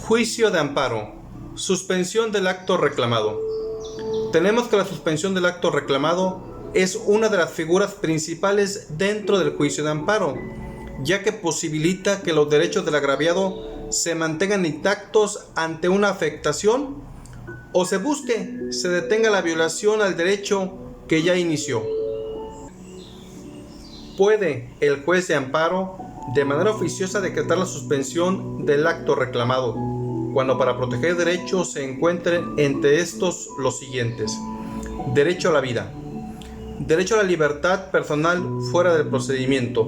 Juicio de amparo. Suspensión del acto reclamado. Tenemos que la suspensión del acto reclamado es una de las figuras principales dentro del juicio de amparo, ya que posibilita que los derechos del agraviado se mantengan intactos ante una afectación o se detenga la violación al derecho que ya inició. Puede el juez de amparo de manera oficiosa decretar la suspensión del acto reclamado, cuando para proteger derechos se encuentren entre estos los siguientes: derecho a la vida, derecho a la libertad personal fuera del procedimiento,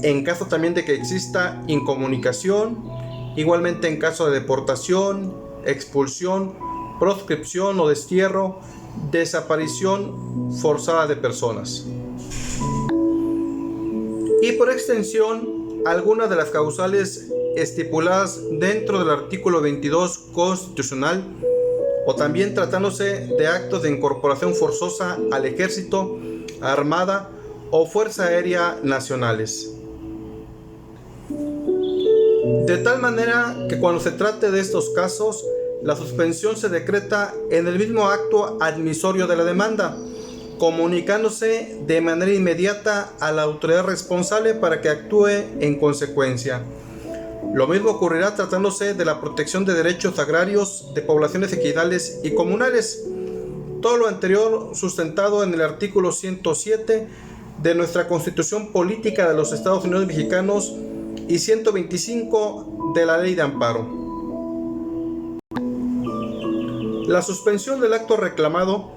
en caso también de que exista incomunicación, igualmente en caso de deportación, expulsión, proscripción o destierro, desaparición forzada de personas. Y por extensión, algunas de las causales estipuladas dentro del artículo 22 constitucional, o también tratándose de actos de incorporación forzosa al ejército, armada o fuerza aérea nacionales. De tal manera que cuando se trate de estos casos, la suspensión se decreta en el mismo acto admisorio de la demanda, comunicándose de manera inmediata a la autoridad responsable para que actúe en consecuencia. Lo mismo ocurrirá tratándose de la protección de derechos agrarios de poblaciones ejidales y comunales. Todo lo anterior sustentado en el artículo 107 de nuestra Constitución Política de los Estados Unidos Mexicanos y 125 de la Ley de Amparo. La suspensión del acto reclamado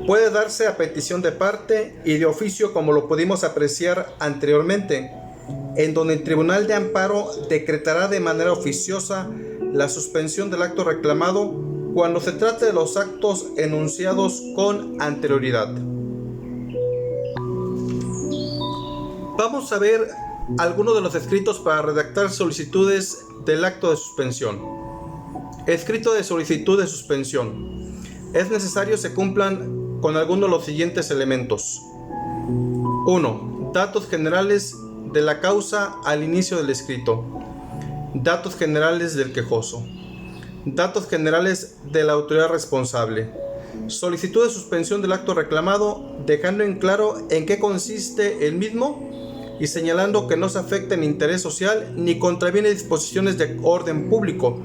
puede darse a petición de parte y de oficio, como lo pudimos apreciar anteriormente, en donde el Tribunal de Amparo decretará de manera oficiosa la suspensión del acto reclamado cuando se trate de los actos enunciados con anterioridad. Vamos a ver algunos de los escritos para redactar solicitudes del acto de suspensión. Escrito de solicitud de suspensión. Es necesario se cumplan con algunos de los siguientes elementos. 1. Datos generales de la causa al inicio del escrito. Datos generales del quejoso. Datos generales de la autoridad responsable. Solicitud de suspensión del acto reclamado, dejando en claro en qué consiste el mismo y señalando que no se afecta en interés social ni contraviene disposiciones de orden público.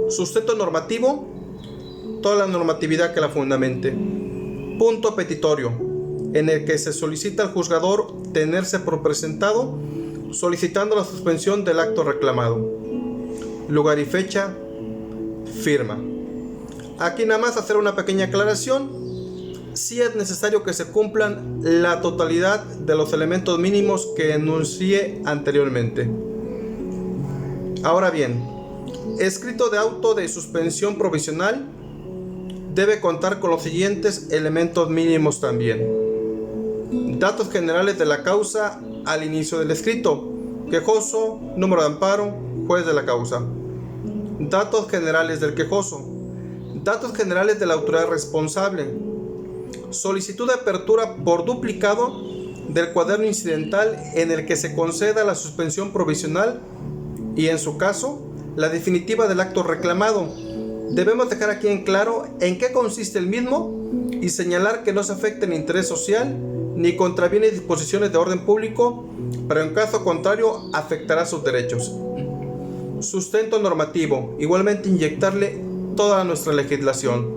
Sustento normativo, toda la normatividad que la fundamente. Punto petitorio, en el que se solicita al juzgador tenerse por presentado solicitando la suspensión del acto reclamado. Lugar y fecha, firma. Aquí nada más hacer una pequeña aclaración. Sí es necesario que se cumplan la totalidad de los elementos mínimos que enuncié anteriormente. Ahora bien, escrito de auto de suspensión provisional debe contar con los siguientes elementos mínimos también. Datos generales de la causa al inicio del escrito. Quejoso, número de amparo, juez de la causa. Datos generales del quejoso. Datos generales de la autoridad responsable. Solicitud de apertura por duplicado del cuaderno incidental en el que se conceda la suspensión provisional y, en su caso, la definitiva del acto reclamado. Debemos dejar aquí en claro en qué consiste el mismo y señalar que no se afecta en interés social ni contraviene disposiciones de orden público, pero en caso contrario afectará sus derechos. Sustento normativo, igualmente inyectarle toda nuestra legislación.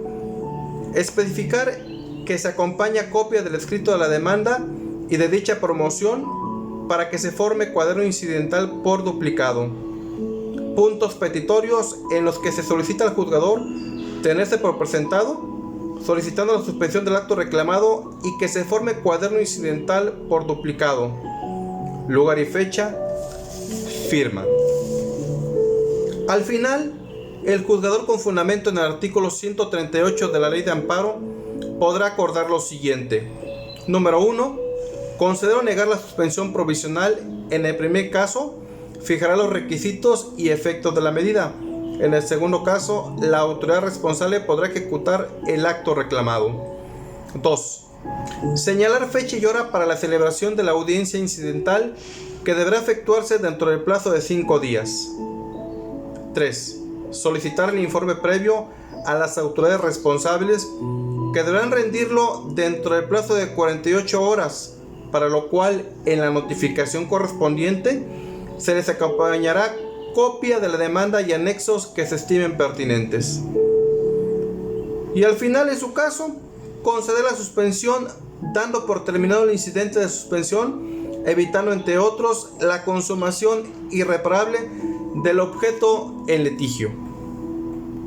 Especificar que se acompaña copia del escrito de la demanda y de dicha promoción para que se forme cuaderno incidental por duplicado. Puntos petitorios en los que se solicita al juzgador tenerse por presentado, solicitando la suspensión del acto reclamado y que se forme cuaderno incidental por duplicado. Lugar y fecha, firma. Al final, el juzgador, con fundamento en el artículo 138 de la Ley de Amparo, podrá acordar lo siguiente. Número 1. Conceder o negar la suspensión provisional. En el primer caso, fijará los requisitos y efectos de la medida. En el segundo caso, la autoridad responsable podrá ejecutar el acto reclamado. 2. Señalar fecha y hora para la celebración de la audiencia incidental, que deberá efectuarse dentro del plazo de 5 días. 3. Solicitar el informe previo a las autoridades responsables, que deberán rendirlo dentro del plazo de 48 horas, para lo cual en la notificación correspondiente se les acompañará copia de la demanda y anexos que se estimen pertinentes. Y al final, en su caso, conceder la suspensión, dando por terminado el incidente de suspensión, evitando entre otros la consumación irreparable del objeto en litigio.